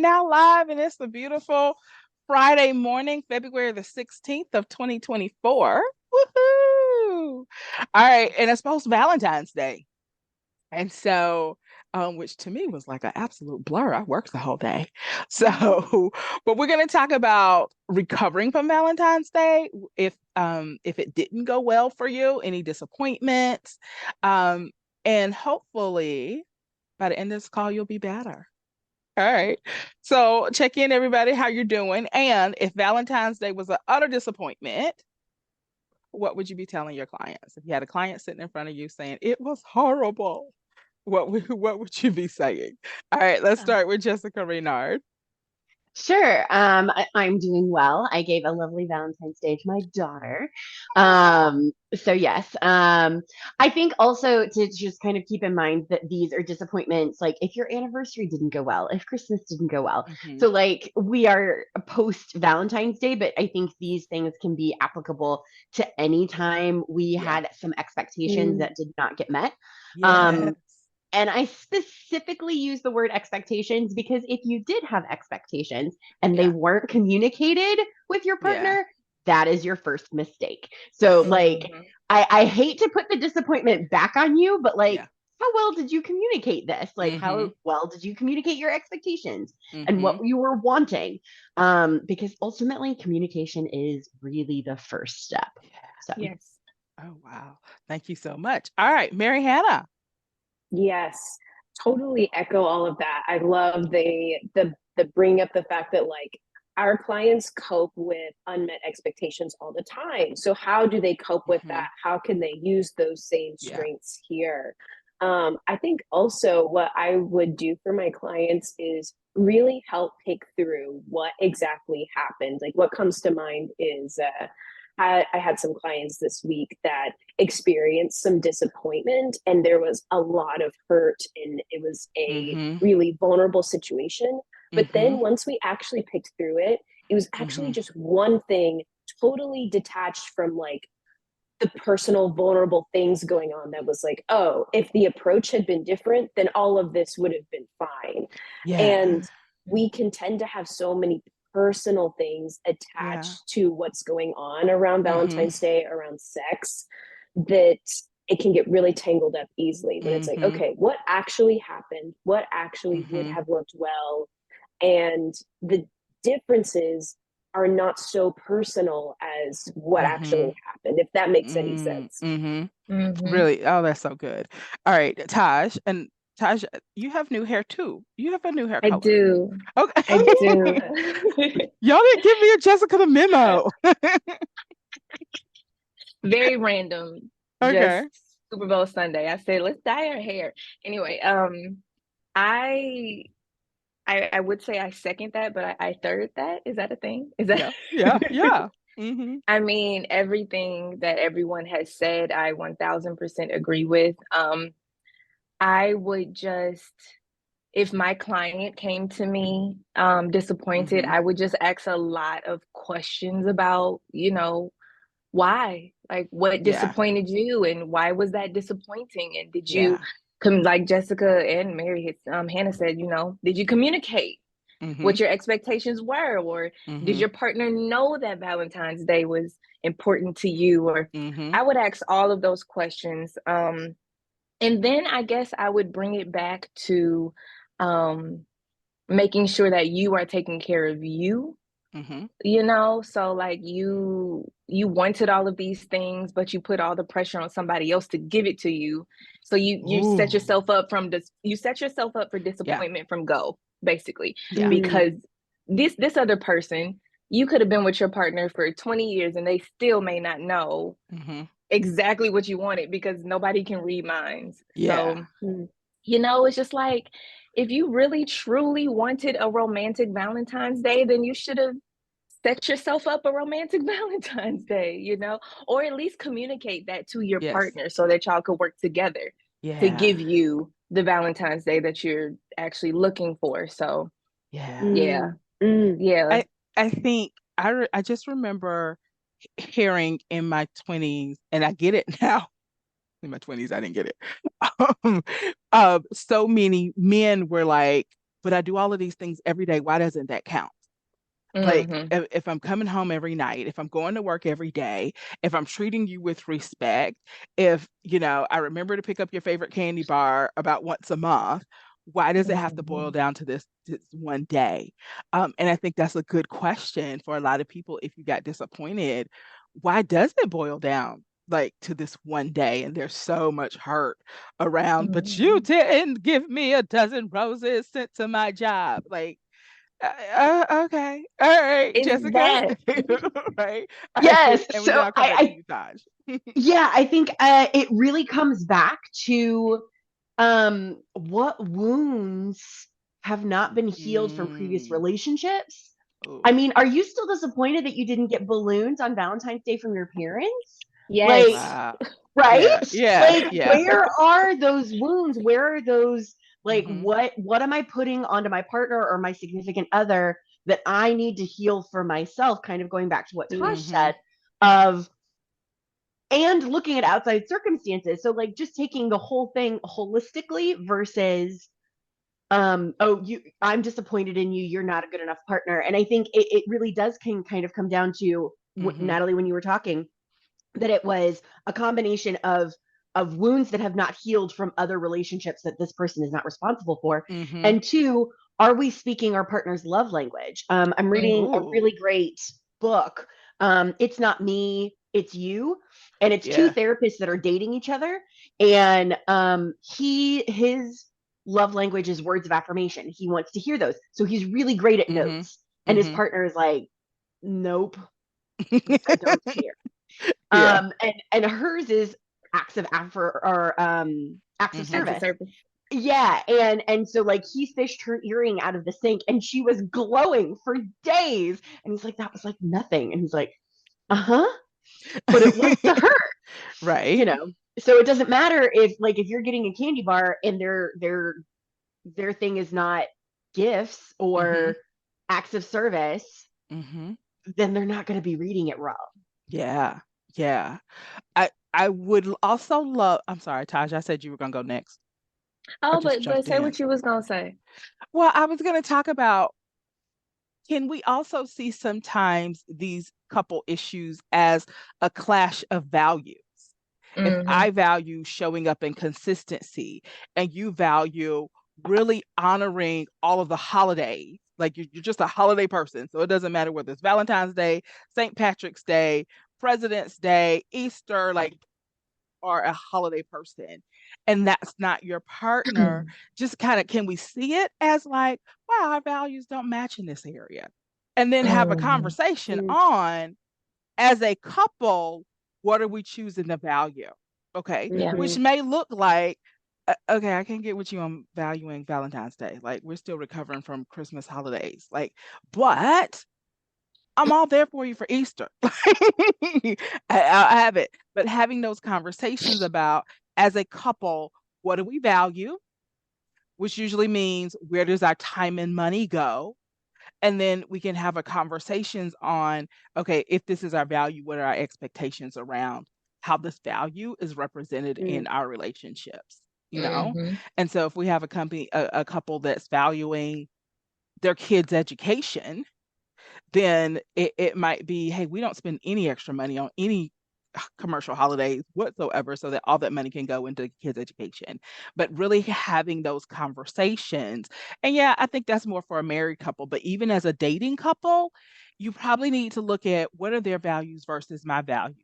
now live, and it's a beautiful Friday morning, February the 16th of 2024. Woohoo! All right, and it's post Valentine's Day. And so, which to me was like an absolute blur. I worked the whole day. So, but we're going to talk about recovering from Valentine's Day. If it didn't go well for you, any disappointments, um, and hopefully by the end of this call, you'll be better. All right. So check in, everybody, how you're doing. And if Valentine's Day was an utter disappointment, what would you be telling your clients? If you had a client sitting in front of you saying it was horrible, what would you be saying? All right, let's start with Jessica Reynard. Sure. I'm doing well. I gave a lovely Valentine's Day to my daughter. So yes. I think also to just kind of keep in mind that these are disappointments, like if your anniversary didn't go well, if Christmas didn't go well. Mhm. So like we are post Valentine's Day, but I think these things can be applicable to any time we Yeah. had some expectations that did not get met. Yes. And I specifically use the word expectations because if you did have expectations and they Yeah. weren't communicated with your Yeah. partner, that is your first mistake. So, like, I hate to put the disappointment back on you, but like, Yeah. how well did you communicate this? Like, Mm-hmm. how well did you communicate your expectations and Mm-hmm. what you were wanting? Because ultimately, communication is really the first step. So, Yes. Oh, wow. Thank you so much. All right, Mary Hannah. Yes. Totally echo all of that. I love the bring up the fact that like our clients cope with unmet expectations all the time. So how do they cope with that? How can they use those same Yeah. strengths here? I think also what I would do for my clients is really help pick through what exactly happened. Like what comes to mind is I had some clients this week that experienced some disappointment and there was a lot of hurt and it was a really vulnerable situation. But then once we actually picked through it, it was actually just one thing totally detached from like the personal vulnerable things going on that was like, oh, if the approach had been different, then all of this would have been fine. Yeah. And we can tend to have so many personal things attached to what's going on around Valentine's Day, around sex, that it can get really tangled up easily when it's like, okay, what actually happened? What actually would have worked well? And the differences are not so personal as what actually happened, if that makes any sense. Really? Oh, that's so good. All right, Taj. And Taj, you have new hair too. You have a new hair I color. do. Okay. I do. Y'all didn't give me a Jessica the memo. Very random. Okay. Just Super Bowl Sunday. I said, let's dye our hair. Anyway, I I would say I second that, but I third that. Is that a thing? Is that Yeah. I mean, everything that everyone has said, I 1000% agree with. I would just, if my client came to me disappointed, I would just ask a lot of questions about, why? Like what disappointed you and why was that disappointing? And did you come like Jessica and Mary Hannah said, did you communicate what your expectations were? Or did your partner know that Valentine's Day was important to you? Or I would ask all of those questions. And then I guess I would bring it back to making sure that you are taking care of you. So like you wanted all of these things, but you put all the pressure on somebody else to give it to you. So you set yourself up for disappointment from go, basically. Because this other person, you could have been with your partner for 20 years and they still may not know exactly what you wanted because nobody can read minds. So it's just like, if you really truly wanted a romantic Valentine's Day, then you should have set yourself up a romantic Valentine's Day, or at least communicate that to your partner so that y'all could work together to give you the Valentine's Day that you're actually looking for. So yeah. I think I just remember hearing in my 20s, and I get it now. In my 20s, I didn't get it. So many men were like, but I do all of these things every day. Why doesn't that count? Like Mm-hmm. if I'm coming home every night, if I'm going to work every day, if I'm treating you with respect, if, I remember to pick up your favorite candy bar about once a month, why does it have to boil Mm-hmm. down to this one day? And I think that's a good question for a lot of people. If you got disappointed, why does it boil down like to this one day? And there's so much hurt around, but you Mm-hmm. didn't give me a dozen roses sent to my job. Like, okay. All right, Is Jessica. that Right. All right. Yes. And then So I'll come back to you, Taj. yeah, I think it really comes back to what wounds have not been healed from previous Mm. relationships. I Oh, mean, are you still disappointed that you didn't get balloons on Valentine's Day from your parents? Like, yes. wow. right? Yeah. Yeah. Like, Yeah. where are those wounds? Where are those, like, Mm-hmm. what am I putting onto my partner or my significant other that I need to heal for myself? Kind of going back to what Tosh Mm-hmm. said of, and looking at outside circumstances. So like just taking the whole thing holistically versus oh, I'm disappointed in you, you're not a good enough partner. And I think it really does can kind of come down to Mm-hmm. Natalie, when you were talking, that it was a combination of wounds that have not healed from other relationships that this person is not responsible for. Mm-hmm. And two, are we speaking our partner's love language? I'm reading a Ooh. really great book. It's not me, it's you. And it's two Yeah. therapists that are dating each other. And his love language is words of affirmation. He wants to hear those. So he's really great at Mm-hmm. notes. And his Mm-hmm. partner is like, nope, I don't care. Yeah. And hers is acts of Mm-hmm. Acts of service. service. Yeah, and so like he fished her earring out of the sink and she was glowing for days. And he's like, that was like nothing. And he's like, uh-huh, but it was to her, you Right. know. So it doesn't matter if you're getting a candy bar and their thing is not gifts Mm-hmm. or acts of service, Mm-hmm. then they're not going to be reading it wrong. Yeah. Yeah. I would also love, I'm sorry, Taj, I said you were gonna go next. I Oh, just but jumped say in. what you was gonna say. Well, I was gonna talk about, can we also see sometimes these couple issues as a clash of values? If Mm-hmm. I value showing up in consistency and you value really honoring all of the holidays, like you're just a holiday person. So it doesn't matter whether it's Valentine's Day, St. Patrick's Day, President's Day, Easter, like, are a holiday person, and that's not your partner, just kind of, can we see it as like, wow, our values don't match in this area? And then have a Mm-hmm. conversation Mm, on, as a couple, what are we choosing to value? Okay. Yeah. Which mhm. may look like, okay, I can't get with you on valuing Valentine's Day. Like, we're still recovering from Christmas holidays. Like, but I'm all there for you for Easter. I have it. But having those conversations about, as a couple, what do we value? Which usually means, where does our time and money go? And then we can have a conversations on, okay, if this is our value, what are our expectations around how this value is represented Mm, in our relationships, you know? Mm-hmm. And so if we have a couple that's valuing their kids' education, then it might be, hey, we don't spend any extra money on any commercial holidays whatsoever, so that all that money can go into kids' education. But really having those conversations. And yeah, I think that's more for a married couple, but even as a dating couple, you probably need to look at, what are their values versus my values?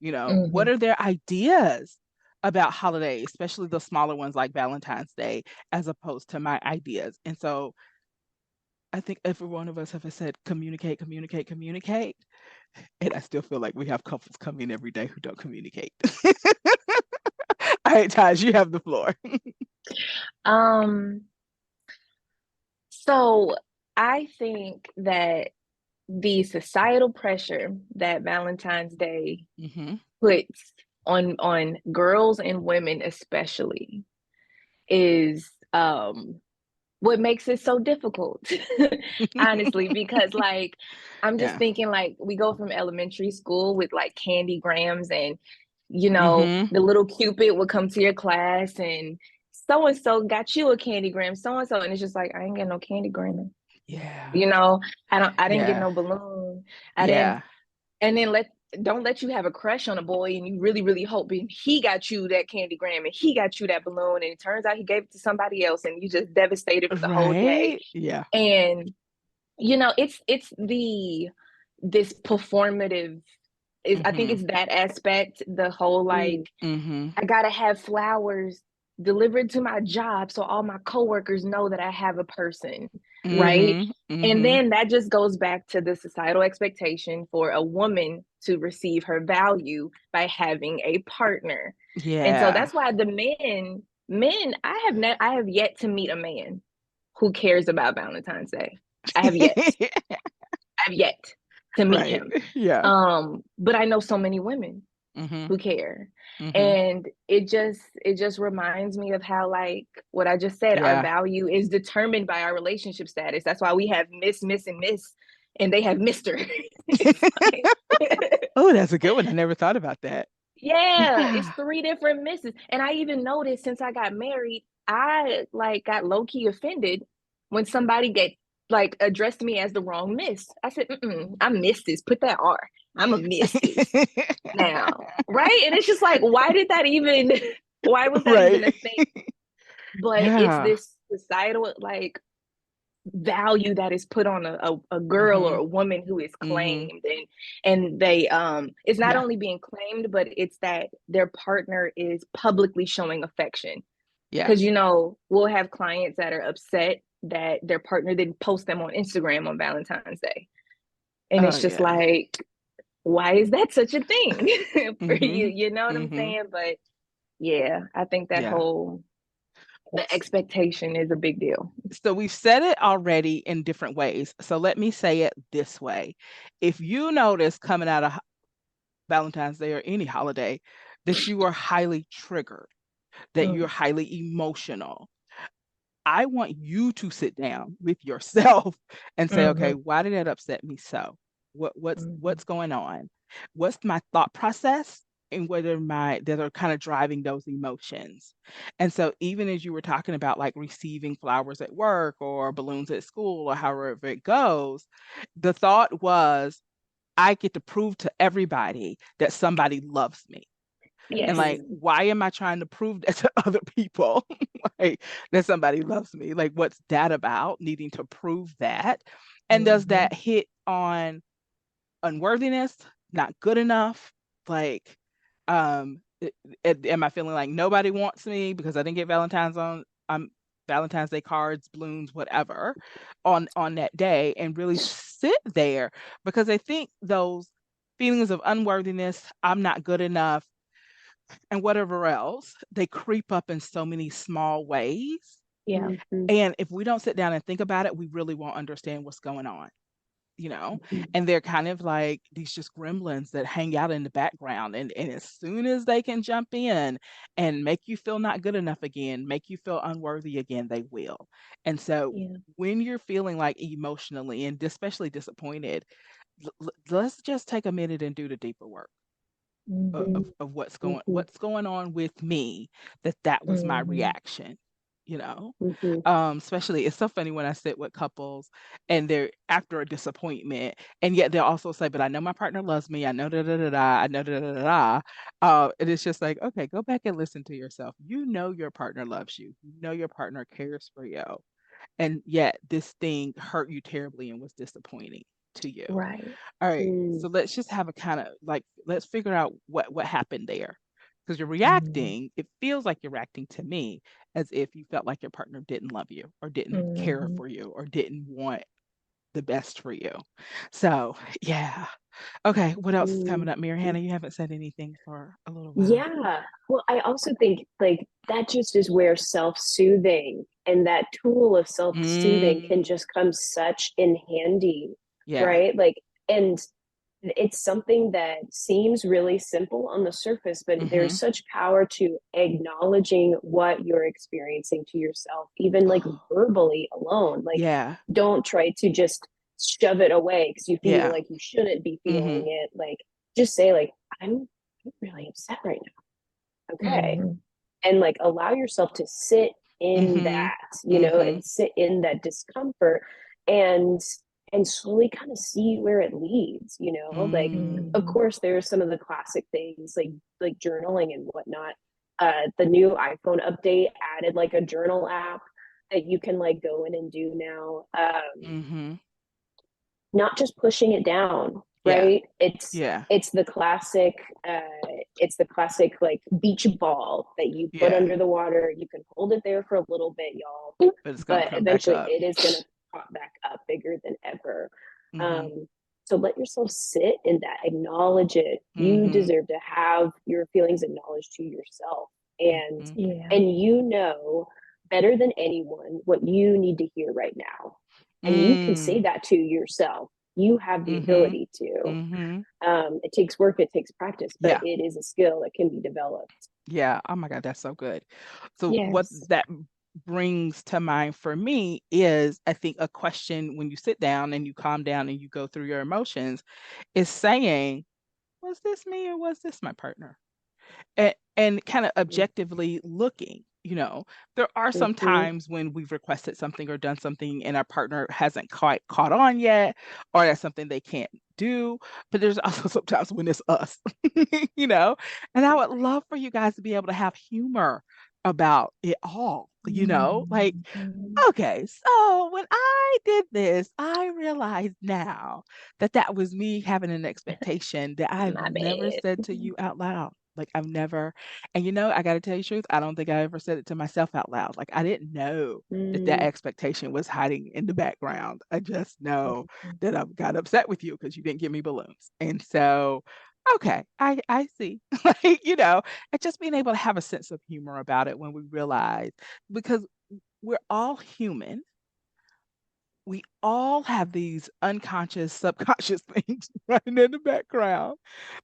What Mm-hmm. are their ideas about holidays, especially the smaller ones like Valentine's Day, as opposed to my ideas? And so I think every one of us have said, communicate, communicate, communicate. And I still feel like we have couples come in every day who don't communicate. All right, Taj, you have the floor. Um, so I think that the societal pressure that Valentine's Day Mm-hmm. puts on girls and women especially is what makes it so difficult. Honestly, because like I'm just Yeah. thinking, like, we go from elementary school with like candy grams and Mm-hmm. the little cupid would come to your class and so and so got you a candygram, so and so, and it's just like I ain't getting no candygram. Yeah. You know, I didn't get Yeah. no balloon. I didn't, Yeah. and then don't let you have a crush on a boy and you really, really hoping he got you that candygram and he got you that balloon, and it turns out he gave it to somebody else and you just devastated for the whole day. Right. Yeah. And you know, it's this performative is, I think Mm-hmm. it's that aspect, the whole like Mm-hmm. I gotta have flowers delivered to my job so all my coworkers know that I have a person, right? Mm-hmm. And Mm-hmm. then that just goes back to the societal expectation for a woman to receive her value by having a partner. And so Yeah. that's why the men, I have yet to meet a man who cares about Valentine's Day. I have yet. I have yet to meet Right. him. Yeah. But I know so many women Mm-hmm. who care. Mm-hmm. And it just reminds me of how, like what I just said, our Yeah. value is determined by our relationship status. That's why we have Miss, Miss, and Miss, and they have Mr. It's like Oh, that's a good one. I never thought about that. yeah, it's Yeah. 3 different misses. And I even noticed since I got married, I like got low-key offended when somebody get like addressed me as the wrong miss. I said, I'm Mrs. Put that R. I'm a Mrs. now, right? And it's just like, why did that even why was that even Right. a thing? But it's Yeah. this societal like value that is put on a girl or Mm-hmm. a woman who is Mm-hmm. claimed, and they it's not Yeah. only being claimed, but it's that their partner is publicly showing affection. Yeah. Because you know, we'll have clients that are upset that their partner didn't post them on Instagram on Valentine's Day, and Oh it's just yeah. like, why is that such a thing for you? Mm-hmm. You know what I'm Mm-hmm. saying? But yeah, I think that Yeah. whole the expectation is a big deal. So we've said it already in different ways. So let me say it this way. If you notice coming out of Valentine's Day or any holiday that you are highly triggered, that you're Mm, highly emotional, I want you to sit down with yourself and say, okay, mhm, why did that upset me so? What's mhm. going on? What's my thought process and what are my that are kind of driving those emotions? And so even as you were talking about like receiving flowers at work or balloons at school or however it goes, the thought was I get to prove to everybody that somebody loves me. And Yes. like, Mhm. why am I trying to prove that to other people? Like that somebody loves me? Like, what's that about? Needing to prove that. And does Mhm. that hit on unworthiness, not good enough? Like, am I feeling like nobody wants me because I didn't get Valentine's Day cards, balloons, whatever, on that day, and really sit there because I think those feelings of unworthiness, I'm not good enough, and whatever else, they creep up in so many small ways. Yeah. Mhm. And if we don't sit down and think about it, we really won't understand what's going on, you know? Mhm. And they're kind of like these just gremlins that hang out in the background. And as soon as they can jump in and make you feel not good enough again, make you feel unworthy again, they will. And so Yeah. when you're feeling like emotionally and especially disappointed, let's just take a minute and do the deeper work Mhm. of Mhm. what's going on with me, that was my Mhm. reaction, you know. Mhm. Especially it's so funny when I sit with couples and they're after a disappointment and yet they'll also say, but I know my partner loves me, I know da da da da, I know da da da da. And it's just like, okay, go back and listen to yourself. You know your partner loves you, you know your partner cares for you, and yet this thing hurt you terribly and was disappointing to you. Right. All right, Mm. so let's just have a kind of like let's figure out what happened there. Because you're Mhm. reacting, it feels like you're reacting to me as if you felt like your partner didn't love you or didn't care Mhm. for you or didn't want the best for you. So, yeah. Okay, what else is coming Mm. up, Mary Hannah? You haven't said anything for a little while. Yeah. Well, I also think like that just is where self-soothing and that tool of self-soothing can Mm, just come such in handy, yeah. right? Like, and it's something that seems really simple on the surface, but Mm-hmm. there's such power to acknowledging what you're experiencing to yourself, even like verbally alone. Like, Yeah. don't try to just shove it away because you feel Yeah. like you shouldn't be feeling Mm-hmm. it. Like, just say, like, I'm really upset right now. Okay. Mhm. and like allow yourself to sit in Mm-hmm. that, you know, Mm-hmm. and sit in that discomfort, and slowly kind of see where it leads, you know. Like, of Mm. course there's some of the classic things like journaling and whatnot. The new iPhone update added like a journal app that you can like go in and do now. Mm-hmm. Not just pushing it down, Yeah. right? it's Yeah. it's the classic uh it's the classic like beach ball that you put Yeah. under the water. You can hold it there for a little bit, y'all, But it's gonna but come back eventually up. it is going to pop back up bigger than ever. Mm-hmm. um so let yourself sit in that, acknowledge it. You Mm-hmm. deserve to have your feelings acknowledged to yourself, and Mm-hmm. Yeah. you know better than anyone what you need to hear right now, and you can say Mm. that to yourself. You have the Mm-hmm. ability to. Mm-hmm. It takes work, it takes practice, but Yeah. it is a skill that can be developed. Yeah. Oh my God, that's so good. So what Yes. that brings to mind for me is, I think, a question when you sit down and you calm down and you go through your emotions is saying, was this me or was this my partner? And kind of objectively looking, there are some Mm-hmm. times when we've requested something or done something and our partner hasn't quite caught on yet, or that's something they can't do. But there's also sometimes when it's us, you know. And I would love for you guys to be able to have humor about it all, like, Mhm. okay, so when I did this, I realized now that that was me having an expectation that I've My never bad. said to you out loud. Like, I've never, and I got to tell you the truth, I don't think I ever said it to myself out loud. Like, I didn't know that that Mm. expectation was hiding in the background. I just know Mhm. that I got upset with you because you didn't give me balloons. And so, okay, I see. Like, and just being able to have a sense of humor about it when we realize, because we're all human. We all have these unconscious, subconscious things running in the background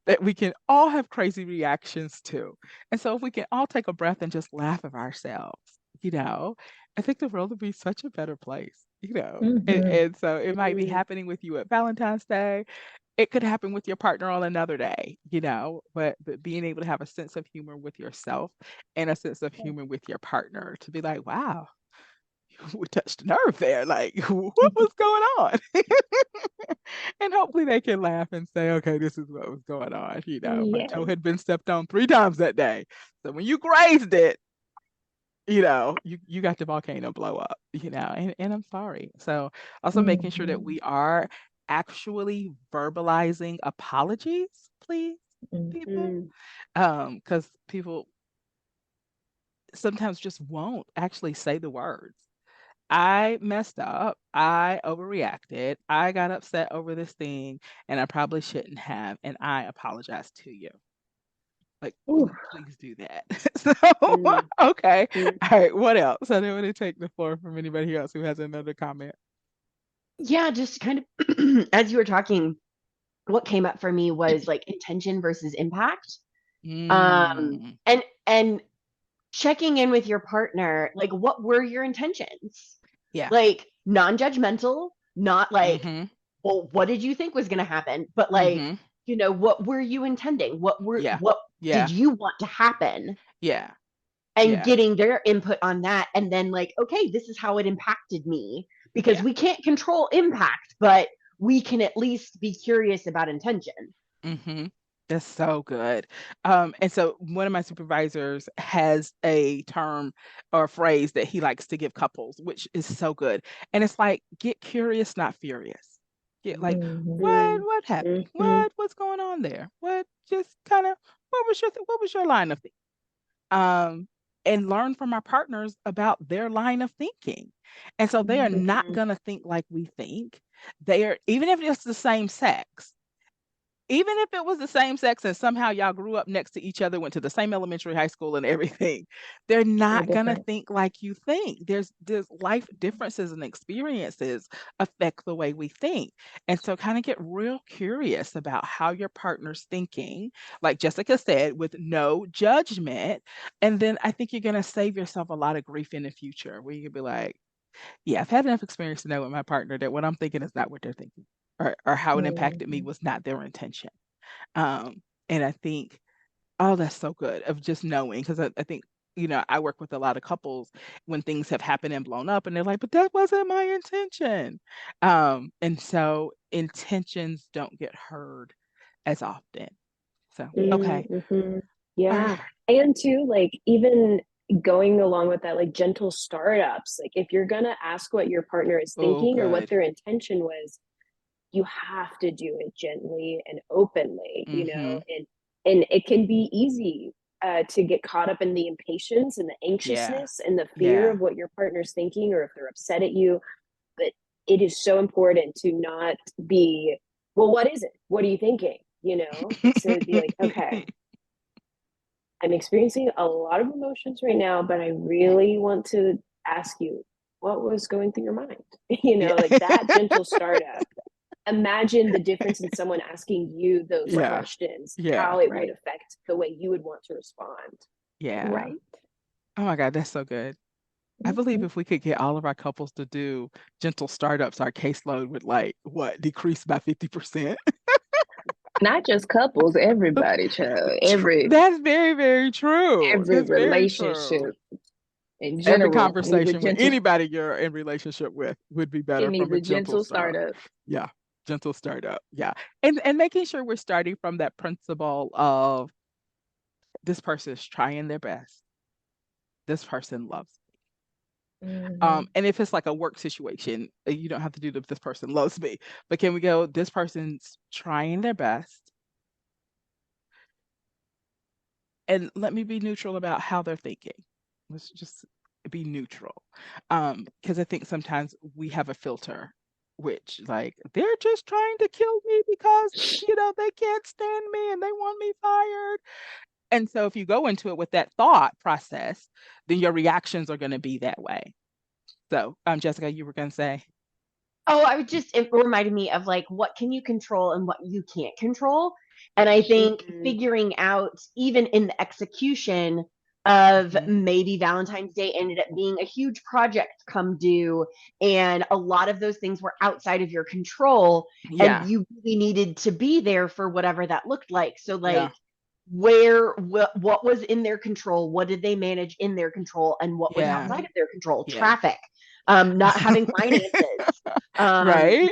that we can all have crazy reactions to. And so if we can all take a breath and just laugh at ourselves, I think the world would be such a better place. And, Mhm. and so it might be Mm. happening with you at Valentine's Day. It could happen with your partner on another day, but being able to have a sense of humor with yourself and a sense of humor with your partner to be like, wow, we touched a nerve there. Like, what was going on? And hopefully they can laugh and say, okay, this is what was going on. My toe Yes. had been stepped on 3 times that day. So when you grazed it, you got the volcano blow up, and I'm sorry. So also making sure that Mhm. we are actually verbalizing apologies, please, people. Mm. Because people sometimes just won't actually say the words. I messed up. I overreacted. I got upset over this thing, and I probably shouldn't have. And I apologize to you. Like, Ooh. please do that. So, Mm. okay. Mm. All right. What else? So then, want to take the floor from anybody else who has another comment. Yeah, just kind of as you were talking, what came up for me was like intention versus impact. Mm, And checking in with your partner, like what were your intentions? yeah. Like non-judgmental, not like, Mm-hmm. well, what did you think was going to happen? But like, Mm-hmm. what were you intending? Yeah. What did Yeah. you want to happen? Yeah. And Yeah. getting their input on that, and then like, okay, this is how it impacted me, because Yeah. we can't control impact, but we can at least be curious about intention. Mm-hmm. That's so good. And so one of my supervisors has a term or a phrase that he likes to give couples, which is so good. And it's like, get curious, not furious. Get like, Mhm. Mm. what happened? Mm-hmm. What's going on there? What just kind of what was your line of thinking? Um, and learn from our partners about their line of thinking. And so they are Mhm. not Mm-hmm. gonna think like we think. They are, even if it's the same sex, even if it was the same sex and somehow y'all grew up next to each other, went to the same elementary, high school, and everything, they're They're not gonna different. think like you think. There's life differences and experiences affect the way we think. And so kind of get real curious about how your partner's thinking, like Jessica said, with no judgment. And then I think you're gonna save yourself a lot of grief in the future where you can be like, yeah, I've had enough experience to know with my partner that what I'm thinking is not what they're thinking, or how it impacted me Mhm. was not their intention. Um, and I think, oh, that's so good of just knowing, because I think I work with a lot of couples when things have happened and blown up, and they're like, but that wasn't my intention. And so intentions don't get heard as often. So, okay. Mm-hmm. All Yeah. right. And too, like even going along with that, like gentle startups, like if you're gonna ask what your partner is Oh, thinking or what good. their intention was, you have to do it gently and openly, Mm-hmm. and it can be easy to get caught up in the impatience and the Yeah. anxiousness and the fear Yeah. of what your partner's thinking or if they're upset at you. But it is so important to not be, well, what is it? What are you thinking? It's to be like, okay, I'm experiencing a lot of emotions right now, but I really want to ask you what was going through your mind. Yeah. Like that gentle startup. Imagine the difference in someone asking you those Yeah. questions, Yeah. how it would Right. affect the way you would want to respond. Yeah. Right. Oh my God, that's so good. I believe Mhm. if we could get all of our couples to do gentle startups, our caseload would like what decrease by 50%. Not just couples, everybody, child. Every That's very, very true. every That's very true. relationship in Every general needs a conversation with gentle anybody you're in relationship with would be it better needs from a a gentle gentle start. startup. Yeah, gentle startup. Yeah, and making sure we're starting from that principle of this person is trying their best. This person loves. Hmm. And if it's like a work situation, you don't have to do this person loves me, but can we go? This person's trying their best, and let me be neutral about how they're thinking. Let's just be neutral. Because I think sometimes we have a filter, which like they're just trying to kill me because they can't stand me and they want me fired. And so if you go into it with that thought process, then your reactions are going to be that way. So, Jessica, you were going to say, Oh, it reminded me of like what can you control and what you can't control. And I think Mm-hmm. figuring out, even in the execution of Mhm. maybe Valentine's Day ended up being a huge project come due, and a lot of those things were outside of your control, and Yeah, you really needed to be there for whatever that looked like. So, yeah, like, what was in their control? What did they manage in their control? And what was yeah, outside of their control? yeah. Traffic, not having finances, Right?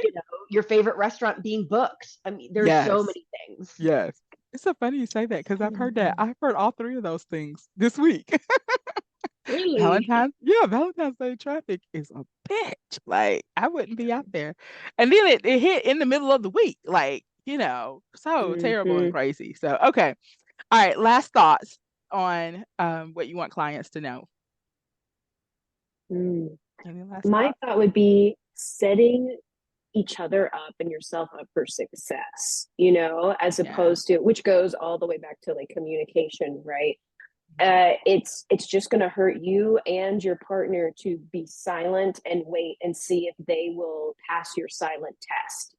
your favorite restaurant being booked. I mean, there's so Yes, many things. yes. It's so funny you say that because I've heard that. Mhm. I've heard all three of those things this week. Really? Valentine's Day traffic is a bitch. Like, I wouldn't be out there. And then it hit in the middle of the week, like, so terrible and Mm-hmm. crazy. So, okay. All right, last thoughts on what you want clients to know. Mm. Any last My thoughts? thought would be setting each other up and yourself up for success, as Yeah. opposed to, which goes all the way back to like communication, right? It's just going to hurt you and your partner to be silent and wait and see if they will pass your silent test.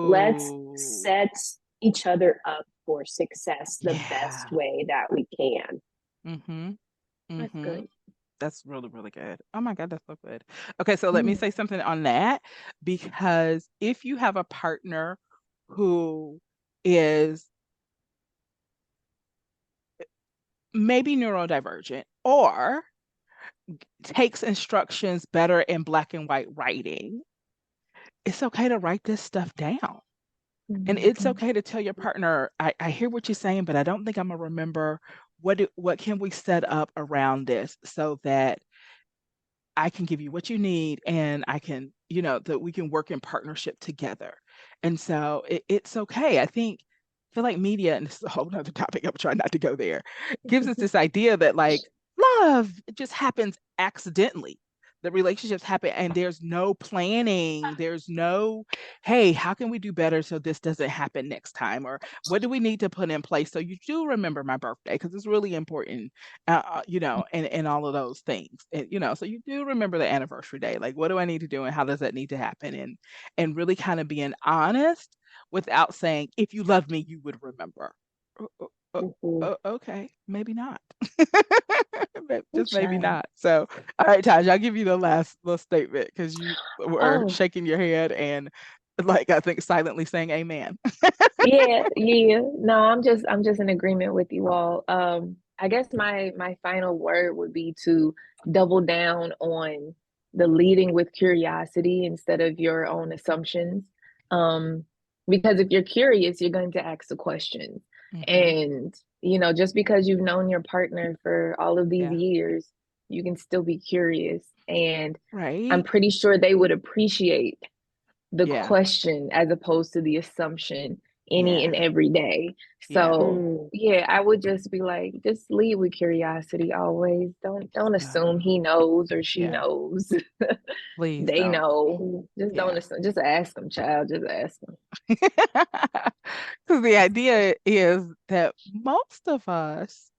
Let's Ooh, set each other up for success the best yeah. way that we can. Mm-hmm. That's Mm-hmm. good. That's really, really good. Oh my God, that's so good. Okay, so let me Mm. say something on that because if you have a partner who is maybe neurodivergent or takes instructions better in black and white writing, it's okay to write this stuff down. And it's Mhm. okay to tell your partner, I hear what you're saying, but I don't think I'm gonna remember what can we set up around this so that I can give you what you need and I can, that we can work in partnership together. And so it's okay. I feel like media, and this is a whole nother topic, I'm trying not to go there, gives us this idea that like love just happens accidentally. The relationships happen and there's no planning. There's no, hey, how can we do better so this doesn't happen next time? Or what do we need to put in place so you do remember my birthday? Because it's really important and all of those things. And so you do remember the anniversary day. Like, what do I need to do, and how does that need to happen? And really kind of being honest without saying, if you love me, you would remember. O- o- o- Mm-hmm. okay, maybe not. Just maybe Child. not. So, all right, Taj, I'll give you the last little statement because you were Oh, shaking your head and, like, I think silently saying amen. yeah, yeah. No, I'm just in agreement with you all. I guess my final word would be to double down on the leading with curiosity instead of your own assumptions. Um, because if you're curious, you're going to ask the questions. And, just because you've known your partner for all of these years, you can still be curious. And I'm pretty sure they would appreciate the question as opposed to the assumption any and every day. So I would just be like, just lead with curiosity always. Don't assume he knows or she knows. Please They don't. know. Just don't assume. Just ask them, child. Just ask them. Because the idea is that most of us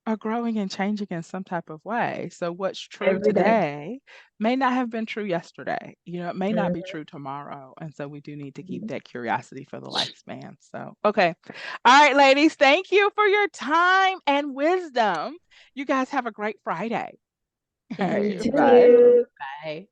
are growing and changing in some type of way. So what's true Every day. today may not have been true yesterday. It may not be true tomorrow. And so we do need to keep that curiosity for the lifespan. So, okay. All right, ladies, thank you for your time and wisdom. You guys have a great Friday. All You right, too. bye. Bye.